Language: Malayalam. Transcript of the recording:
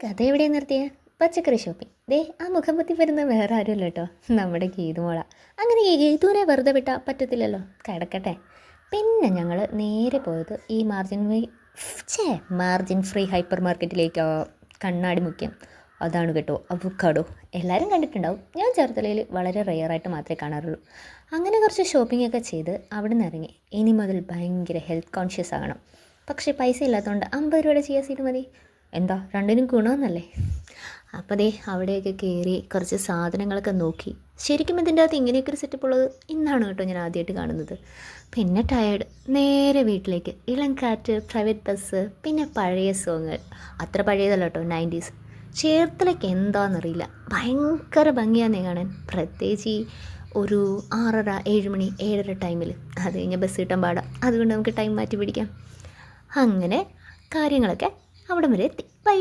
കഥ എവിടെയാണ് നിർത്തിയ പച്ചക്കറി ഷോപ്പിംഗ് ദേ ആ മുഖം പൊത്തി വരുന്ന വേറെ ആരുമല്ല കേട്ടോ, നമ്മുടെ ഗീതുമോള. അങ്ങനെ ഈ ഗീതുവിനെ വെറുതെ വിട്ടാൽ പറ്റത്തില്ലല്ലോ, കിടക്കട്ടെ. പിന്നെ ഞങ്ങൾ നേരെ പോയത് ഈ മാർജിൻ ഫ്രീ ഹൈപ്പർ മാർക്കറ്റിലേക്ക്. കണ്ണാടി മുഖ്യം അതാണ് കേട്ടോ, അവക്കാഡോ. എല്ലാവരും കണ്ടിട്ടുണ്ടാവും, ഞാൻ ചേർത്തലയിൽ വളരെ റെയറായിട്ട് മാത്രമേ കാണാറുള്ളൂ. അങ്ങനെ കുറച്ച് ഷോപ്പിംഗ് ഒക്കെ ചെയ്ത് അവിടെ നിന്ന് ഇറങ്ങി. ഇനി മുതൽ ഭയങ്കര ഹെൽത്ത് കോൺഷ്യസ് ആകണം. പക്ഷേ പൈസ ഇല്ലാത്തതുകൊണ്ട് 50 രൂപയുടെ ചിയ സീഡ് മതി. എന്താ രണ്ടിനും ഗുണമെന്നല്ലേ. അപ്പോൾ ദേ അവിടെയൊക്കെ കയറി കുറച്ച് സാധനങ്ങളൊക്കെ നോക്കി. ശരിക്കും ഇതിൻ്റെ അകത്ത് ഇങ്ങനെയൊക്കെ ഒരു സെറ്റപ്പ് ഉള്ളത് ഇന്നാണ് കേട്ടോ ഞാൻ ആദ്യമായിട്ട് കാണുന്നത്. പിന്നെ ടയേർഡ്, നേരെ വീട്ടിലേക്ക്. ഇളം കാറ്റ്, പ്രൈവറ്റ് ബസ്, പിന്നെ പഴയ സോങ്ങുകൾ. അത്ര പഴയതല്ല കേട്ടോ, 90s. ചേർത്തലയ്ക്ക് എന്താണെന്നറിയില്ല, ഭയങ്കര ഭംഗിയാന്നേ കാണാൻ. പ്രത്യേകിച്ച് ഈ ഒരു 6:30, 7 മണി, 7:30 ടൈമിൽ. അത് കഴിഞ്ഞാൽ ബസ് കിട്ടാൻ പാടാം, അതുകൊണ്ട് നമുക്ക് ടൈം മാറ്റി പിടിക്കാം. അങ്ങനെ കാര്യങ്ങളൊക്കെ അവിടം വരെ എത്തി. ബൈ.